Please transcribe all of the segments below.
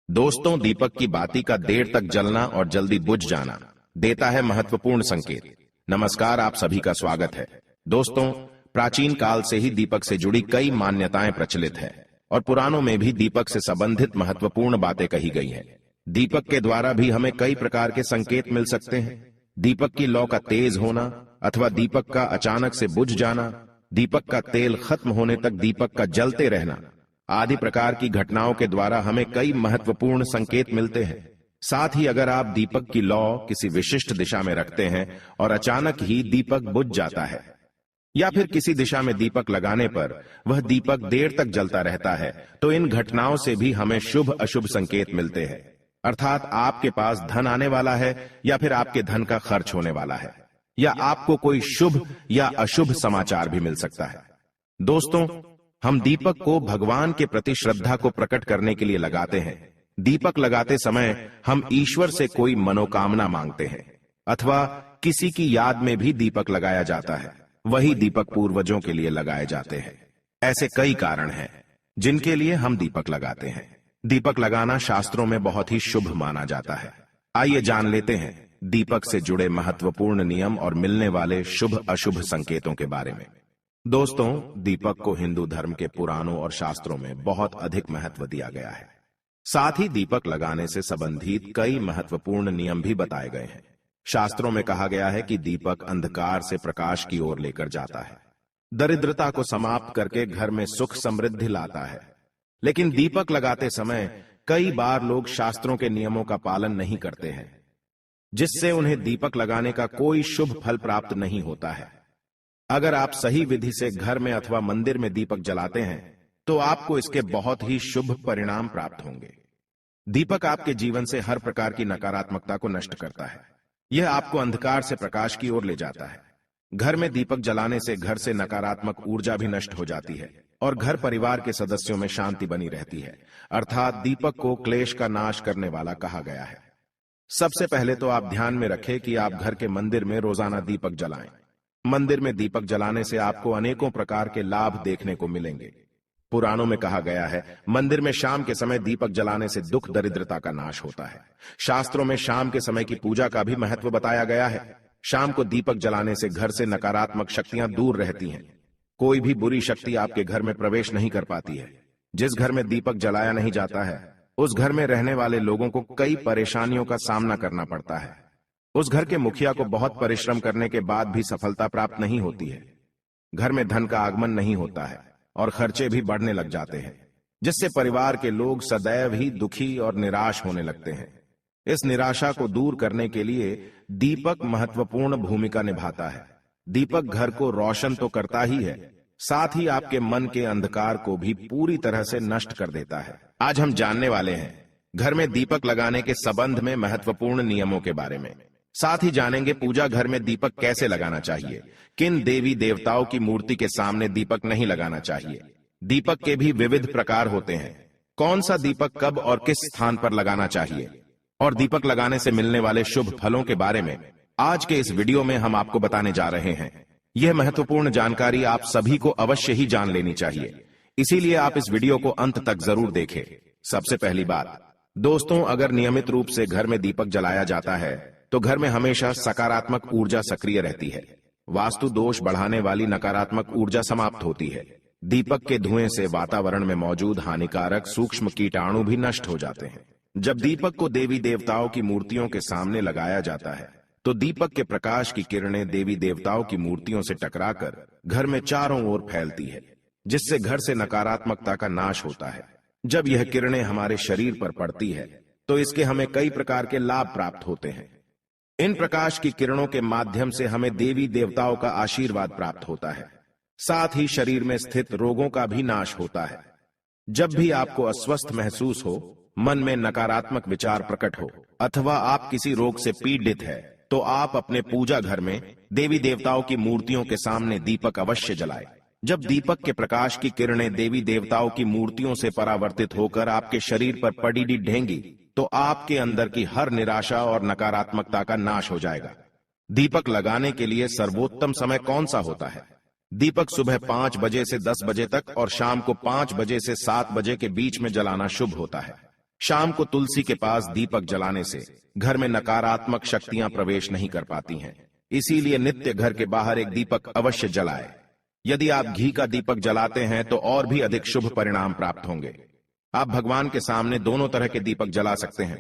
दोस्तों, दीपक की बाती का देर तक जलना और जल्दी बुझ जाना देता है महत्वपूर्ण संकेत। नमस्कार, आप सभी का स्वागत है। दोस्तों, प्राचीन काल से ही दीपक से जुड़ी कई मान्यताएं प्रचलित है और पुराणों में भी दीपक से संबंधित महत्वपूर्ण बातें कही गई हैं। दीपक के द्वारा भी हमें कई प्रकार के संकेत मिल सकते हैं। दीपक की लौ का तेज होना अथवा दीपक का अचानक से बुझ जाना, दीपक का तेल खत्म होने तक दीपक का जलते रहना आदि प्रकार की घटनाओं के द्वारा हमें कई महत्वपूर्ण संकेत मिलते हैं। साथ ही अगर आप दीपक की लौ किसी विशिष्ट दिशा में रखते हैं और अचानक ही दीपक बुझ जाता है, या फिर किसी दिशा में दीपक लगाने पर वह दीपक देर तक जलता रहता है, तो इन घटनाओं से भी हमें शुभ अशुभ संकेत मिलते हैं। अर्थात आपके पास धन आने वाला है या फिर आपके धन का खर्च होने वाला है, या आपको कोई शुभ या अशुभ समाचार भी मिल सकता है। दोस्तों, हम दीपक को भगवान के प्रति श्रद्धा को प्रकट करने के लिए लगाते हैं। दीपक लगाते समय हम ईश्वर से कोई मनोकामना मांगते हैं, अथवा किसी की याद में भी दीपक लगाया जाता है। वही दीपक पूर्वजों के लिए लगाए जाते हैं। ऐसे कई कारण हैं जिनके लिए हम दीपक लगाते हैं। दीपक लगाना शास्त्रों में बहुत ही शुभ माना जाता है। आइए जान लेते हैं दीपक से जुड़े महत्वपूर्ण नियम और मिलने वाले शुभ अशुभ संकेतों के बारे में। दोस्तों, दीपक को हिंदू धर्म के पुराणों और शास्त्रों में बहुत अधिक महत्व दिया गया है। साथ ही दीपक लगाने से संबंधित कई महत्वपूर्ण नियम भी बताए गए हैं। शास्त्रों में कहा गया है कि दीपक अंधकार से प्रकाश की ओर लेकर जाता है, दरिद्रता को समाप्त करके घर में सुख समृद्धि लाता है। लेकिन दीपक लगाते समय कई बार लोग शास्त्रों के नियमों का पालन नहीं करते हैं, जिससे उन्हें दीपक लगाने का कोई शुभ फल प्राप्त नहीं होता है। अगर आप सही विधि से घर में अथवा मंदिर में दीपक जलाते हैं तो आपको इसके बहुत ही शुभ परिणाम प्राप्त होंगे। दीपक आपके जीवन से हर प्रकार की नकारात्मकता को नष्ट करता है। यह आपको अंधकार से प्रकाश की ओर ले जाता है। घर में दीपक जलाने से घर से नकारात्मक ऊर्जा भी नष्ट हो जाती है और घर परिवार के सदस्यों में शांति बनी रहती है। अर्थात दीपक को क्लेश का नाश करने वाला कहा गया है। सबसे पहले तो आप ध्यान में रखें कि आप घर के मंदिर में रोजाना दीपक जलाएं। मंदिर में दीपक जलाने से आपको अनेकों प्रकार के लाभ देखने को मिलेंगे। पुराणों में कहा गया है, मंदिर में शाम के समय दीपक जलाने से दुख दरिद्रता का नाश होता है। शास्त्रों में शाम के समय की पूजा का भी महत्व बताया गया है। शाम को दीपक जलाने से घर से नकारात्मक शक्तियां दूर रहती हैं। कोई भी बुरी शक्ति आपके घर में प्रवेश नहीं कर पाती है। जिस घर में दीपक जलाया नहीं जाता है, उस घर में रहने वाले लोगों को कई परेशानियों का सामना करना पड़ता है। उस घर के मुखिया को बहुत परिश्रम करने के बाद भी सफलता प्राप्त नहीं होती है। घर में धन का आगमन नहीं होता है और खर्चे भी बढ़ने लग जाते हैं, जिससे परिवार के लोग सदैव ही दुखी और निराश होने लगते हैं। इस निराशा को दूर करने के लिए दीपक महत्वपूर्ण भूमिका निभाता है। दीपक घर को रोशन तो करता ही है, साथ ही आपके मन के अंधकार को भी पूरी तरह से नष्ट कर देता है। आज हम जानने वाले हैं घर में दीपक लगाने के संबंध में महत्वपूर्ण नियमों के बारे में। साथ ही जानेंगे पूजा घर में दीपक कैसे लगाना चाहिए, किन देवी देवताओं की मूर्ति के सामने दीपक नहीं लगाना चाहिए। दीपक के भी विविध प्रकार होते हैं, कौन सा दीपक कब और किस स्थान पर लगाना चाहिए, और दीपक लगाने से मिलने वाले शुभ फलों के बारे में आज के इस वीडियो में हम आपको बताने जा रहे हैं। यह महत्वपूर्ण जानकारी आप सभी को अवश्य ही जान लेनी चाहिए, इसीलिए आप इस वीडियो को अंत तक जरूर देखें। सबसे पहली बात दोस्तों, अगर नियमित रूप से घर में दीपक जलाया जाता है तो घर में हमेशा सकारात्मक ऊर्जा सक्रिय रहती है। वास्तु दोष बढ़ाने वाली नकारात्मक ऊर्जा समाप्त होती है। दीपक के धुएं से वातावरण में मौजूद हानिकारक सूक्ष्म कीटाणु भी नष्ट हो जाते हैं। जब दीपक को देवी देवताओं की मूर्तियों के सामने लगाया जाता है तो दीपक के प्रकाश की किरणें देवी देवताओं की मूर्तियों से टकराकर घर में चारों ओर फैलती है, जिससे घर से नकारात्मकता का नाश होता है। जब यह किरणें हमारे शरीर पर पड़ती है तो इसके हमें कई प्रकार के लाभ प्राप्त होते हैं। इन प्रकाश की किरणों के माध्यम से हमें देवी देवताओं का आशीर्वाद प्राप्त होता है। साथ ही शरीर में स्थित रोगों का भी नाश होता है। जब भी आपको अस्वस्थ महसूस हो, मन में नकारात्मक विचार प्रकट हो, अथवा आप किसी रोग से पीड़ित है, तो आप अपने पूजा घर में देवी देवताओं की मूर्तियों के सामने दीपक अवश्य जलाएं। जब दीपक के प्रकाश की किरणें देवी देवताओं की मूर्तियों से परावर्तित होकर आपके शरीर पर पड़ी ढेंगी तो आपके अंदर की हर निराशा और नकारात्मकता का नाश हो जाएगा। दीपक लगाने के लिए सर्वोत्तम समय कौन सा होता है? दीपक सुबह 5 बजे से 10 बजे तक और शाम को 5 बजे से 7 बजे के बीच में जलाना शुभ होता है। शाम को तुलसी के पास दीपक जलाने से घर में नकारात्मक शक्तियां प्रवेश नहीं कर पाती हैं। इसीलिए नित्य घर के बाहर एक दीपक अवश्य जलाए। यदि आप घी का दीपक जलाते हैं तो और भी अधिक शुभ परिणाम प्राप्त होंगे। आप भगवान के सामने दोनों तरह के दीपक जला सकते हैं।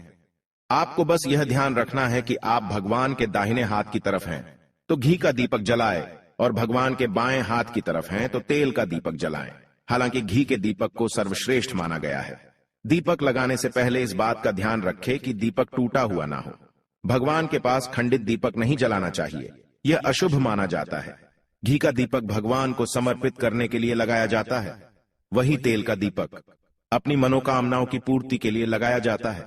आपको बस यह ध्यान रखना है कि आप भगवान के दाहिने हाथ की तरफ हैं तो घी का दीपक जलाएं, और भगवान के बाएं हाथ की तरफ हैं तो तेल का दीपक जलाएं। हालांकि घी के दीपक को सर्वश्रेष्ठ माना गया है। दीपक लगाने से पहले इस बात का ध्यान रखें कि दीपक टूटा हुआ ना हो। भगवान के पास खंडित दीपक नहीं जलाना चाहिए, यह अशुभ माना जाता है। घी का दीपक भगवान को समर्पित करने के लिए लगाया जाता है। वही तेल का दीपक अपनी मनोकामनाओं की पूर्ति के लिए लगाया जाता है।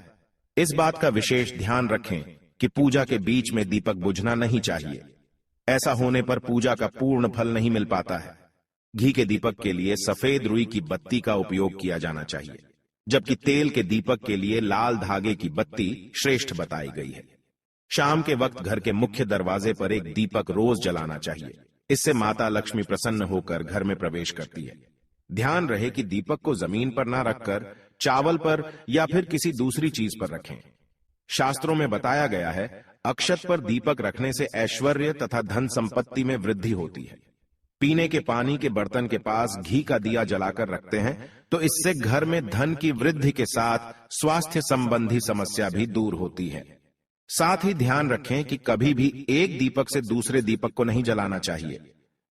इस बात का विशेष ध्यान रखें कि पूजा के बीच में दीपक बुझना नहीं चाहिए। ऐसा होने पर पूजा का पूर्ण फल नहीं मिल पाता है। घी के दीपक के लिए सफेद रुई की बत्ती का उपयोग किया जाना चाहिए, जबकि तेल के दीपक के लिए लाल धागे की बत्ती श्रेष्ठ बताई गई है। शाम के वक्त घर के मुख्य दरवाजे पर एक दीपक रोज जलाना चाहिए। इससे माता लक्ष्मी प्रसन्न होकर घर में प्रवेश करती है। ध्यान रहे कि दीपक को जमीन पर ना रखकर चावल पर या फिर किसी दूसरी चीज पर रखें। शास्त्रों में बताया गया है, अक्षत पर दीपक रखने से ऐश्वर्य तथा धन संपत्ति में वृद्धि होती है। पीने के पानी के बर्तन के पास घी का दिया जलाकर रखते हैं तो इससे घर में धन की वृद्धि के साथ स्वास्थ्य संबंधी समस्या भी दूर होती है। साथ ही ध्यान रखें कि कभी भी एक दीपक से दूसरे दीपक को नहीं जलाना चाहिए।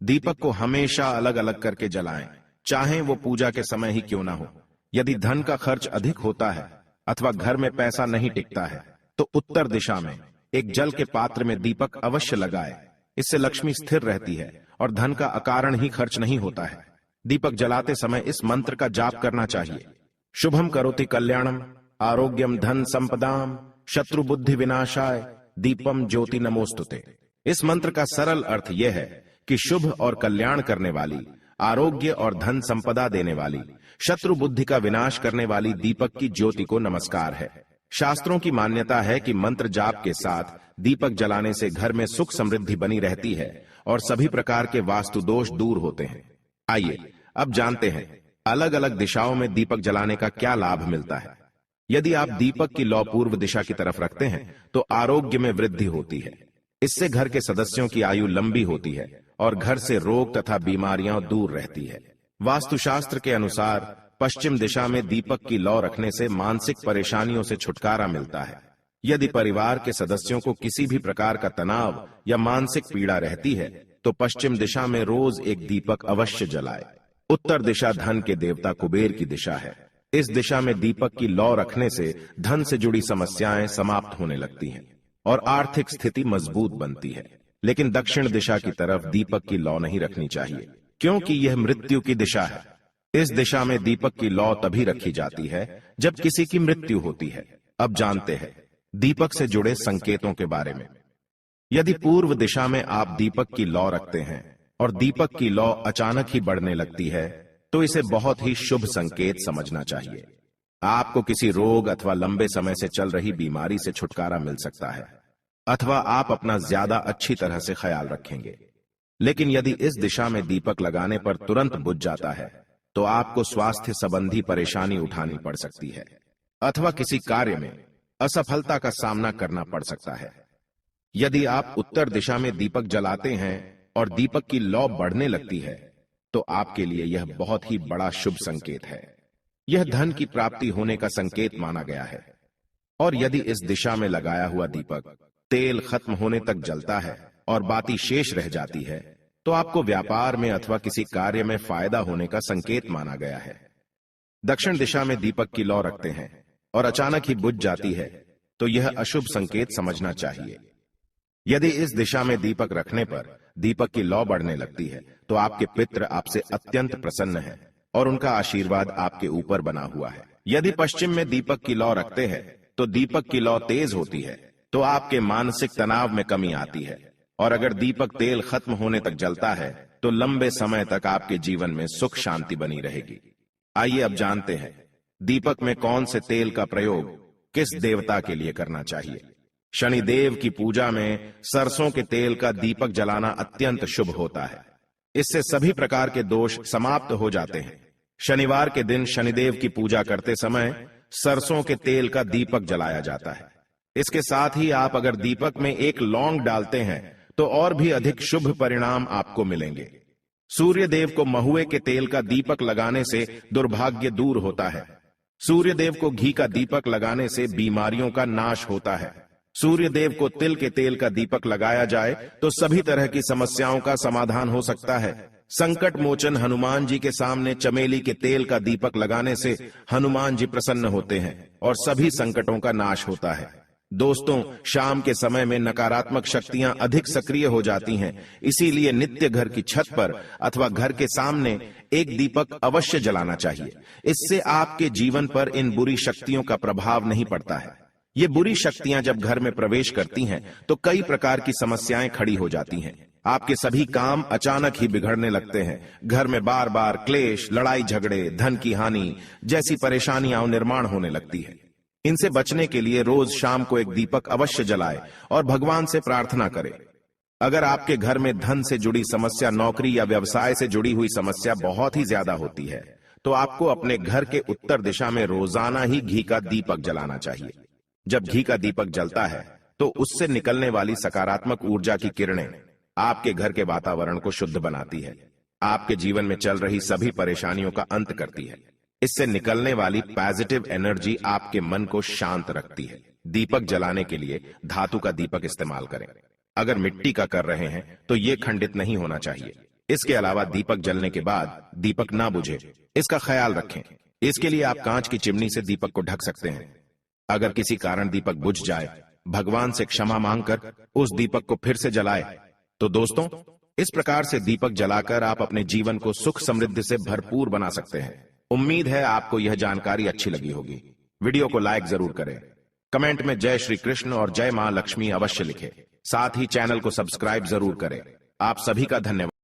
दीपक को हमेशा अलग अलग करके जलाएं, चाहे वो पूजा के समय ही क्यों ना हो। यदि धन का खर्च अधिक होता है अथवा घर में पैसा नहीं टिकता है तो उत्तर दिशा में एक जल के पात्र में दीपक अवश्य लगाए। इससे लक्ष्मी स्थिर रहती है और धन का अकारण ही खर्च नहीं होता है। दीपक जलाते समय इस मंत्र का जाप करना चाहिए, शुभम करोति कल्याणम आरोग्यम धन संपदाम शत्रु बुद्धि विनाशाय दीपम ज्योति नमोस्तुते। इस मंत्र का सरल अर्थ यह है कि शुभ और कल्याण करने वाली, आरोग्य और धन संपदा देने वाली, शत्रु बुद्धि का विनाश करने वाली दीपक की ज्योति को नमस्कार है। शास्त्रों की मान्यता है कि मंत्र जाप के साथ दीपक जलाने से घर में सुख समृद्धि बनी रहती है और सभी प्रकार के वास्तु दोष दूर होते हैं। आइए अब जानते हैं अलग अलग दिशाओं में दीपक जलाने का क्या लाभ मिलता है। यदि आप दीपक की लौ पूर्व दिशा की तरफ रखते हैं तो आरोग्य में वृद्धि होती है। इससे घर के सदस्यों की आयु लंबी होती है और घर से रोग तथा बीमारियां दूर रहती है। वास्तुशास्त्र के अनुसार पश्चिम दिशा में दीपक की लौ रखने से मानसिक परेशानियों से छुटकारा मिलता है। यदि परिवार के सदस्यों को किसी भी प्रकार का तनाव या मानसिक पीड़ा रहती है तो पश्चिम दिशा में रोज एक दीपक अवश्य जलाए। उत्तर दिशा धन के देवता कुबेर की दिशा है। इस दिशा में दीपक की लौ रखने से धन से जुड़ी समस्याएं समाप्त होने लगती हैं और आर्थिक स्थिति मजबूत बनती है। लेकिन दक्षिण दिशा की तरफ दीपक की लौ नहीं रखनी चाहिए, क्योंकि यह मृत्यु की दिशा है। इस दिशा में दीपक की लौ तभी रखी जाती है जब किसी की मृत्यु होती है। अब जानते हैं दीपक से जुड़े संकेतों के बारे में। यदि पूर्व दिशा में आप दीपक की लौ रखते हैं और दीपक की लौ अचानक ही बढ़ने लगती है तो इसे बहुत ही शुभ संकेत समझना चाहिए। आपको किसी रोग अथवा लंबे समय से चल रही बीमारी से छुटकारा मिल सकता है अथवा आप अपना ज्यादा अच्छी तरह से ख्याल रखेंगे। लेकिन यदि इस दिशा में दीपक लगाने पर तुरंत बुझ जाता है तो आपको स्वास्थ्य संबंधी परेशानी उठानी पड़ सकती है अथवा किसी कार्य में असफलता का सामना करना पड़ सकता है। यदि आप उत्तर दिशा में दीपक जलाते हैं और दीपक की लौ बढ़ने लगती है तो आपके लिए यह बहुत ही बड़ा शुभ संकेत है। यह धन की प्राप्ति होने का संकेत माना गया है। और यदि इस दिशा में लगाया हुआ दीपक तेल खत्म होने तक जलता है और बाती शेष रह जाती है तो आपको व्यापार में अथवा किसी कार्य में फायदा होने का संकेत माना गया है। दक्षिण दिशा में दीपक की लौ रखते हैं और अचानक ही बुझ जाती है तो यह अशुभ संकेत समझना चाहिए। यदि इस दिशा में दीपक रखने पर दीपक की लौ बढ़ने लगती है तो आपके पितृ आपसे अत्यंत प्रसन्न हैं और उनका आशीर्वाद आपके ऊपर बना हुआ है। यदि पश्चिम में दीपक की लौ रखते हैं तो दीपक की लौ तेज होती है तो आपके मानसिक तनाव में कमी आती है। और अगर दीपक तेल खत्म होने तक जलता है तो लंबे समय तक आपके जीवन में सुख शांति बनी रहेगी। आइए अब जानते हैं दीपक में कौन से तेल का प्रयोग किस देवता के लिए करना चाहिए। शनिदेव की पूजा में सरसों के तेल का दीपक जलाना अत्यंत शुभ होता है। इससे सभी प्रकार के दोष समाप्त हो जाते हैं। शनिवार के दिन शनिदेव की पूजा करते समय सरसों के तेल का दीपक जलाया जाता है। इसके साथ ही आप अगर दीपक में एक लौंग डालते हैं तो और भी अधिक शुभ परिणाम आपको मिलेंगे। सूर्य देव को महुए के तेल का दीपक लगाने से दुर्भाग्य दूर होता है। सूर्य देव को घी का दीपक लगाने से बीमारियों का नाश होता है। सूर्य देव को तिल के तेल का दीपक लगाया जाए तो सभी तरह की समस्याओं का समाधान हो सकता है। संकट मोचन हनुमान जी के सामने चमेली के तेल का दीपक लगाने से हनुमान जी प्रसन्न होते हैं और सभी संकटों का नाश होता है। दोस्तों, शाम के समय में नकारात्मक शक्तियां अधिक सक्रिय हो जाती हैं, इसीलिए नित्य घर की छत पर अथवा घर के सामने एक दीपक अवश्य जलाना चाहिए। इससे आपके जीवन पर इन बुरी शक्तियों का प्रभाव नहीं पड़ता है। ये बुरी शक्तियां जब घर में प्रवेश करती हैं तो कई प्रकार की समस्याएं खड़ी हो जाती हैं। आपके सभी काम अचानक ही बिगड़ने लगते हैं। घर में बार बार क्लेश, लड़ाई झगड़े, धन की हानि जैसी परेशानियां निर्माण होने लगती है। इनसे बचने के लिए रोज शाम को एक दीपक अवश्य जलाए और भगवान से प्रार्थना करें। अगर आपके घर में धन से जुड़ी समस्या, नौकरी या व्यवसाय से जुड़ी हुई समस्या बहुत ही ज्यादा होती है तो आपको अपने घर के उत्तर दिशा में रोजाना ही घी का दीपक जलाना चाहिए। जब घी का दीपक जलता है तो उससे निकलने वाली सकारात्मक ऊर्जा की किरणें आपके घर के वातावरण को शुद्ध बनाती है, आपके जीवन में चल रही सभी परेशानियों का अंत करती है। इससे निकलने वाली पॉजिटिव एनर्जी आपके मन को शांत रखती है। दीपक जलाने के लिए धातु का दीपक इस्तेमाल करें। अगर मिट्टी का कर रहे हैं तो यह खंडित नहीं होना चाहिए। इसके अलावा दीपक जलने के बाद दीपक ना बुझे, इसका ख्याल रखें। इसके लिए आप कांच की चिमनी से दीपक को ढक सकते हैं। अगर किसी कारण दीपक बुझ जाए, भगवान से क्षमा मांगकर उस दीपक को फिर से जलाए। तो दोस्तों, इस प्रकार से दीपक जलाकर आप अपने जीवन को सुख समृद्धि से भरपूर बना सकते हैं। उम्मीद है आपको यह जानकारी अच्छी लगी होगी। वीडियो को लाइक जरूर करें। कमेंट में जय श्री कृष्ण और जय मां लक्ष्मी अवश्य लिखें। साथ ही चैनल को सब्सक्राइब जरूर करें। आप सभी का धन्यवाद।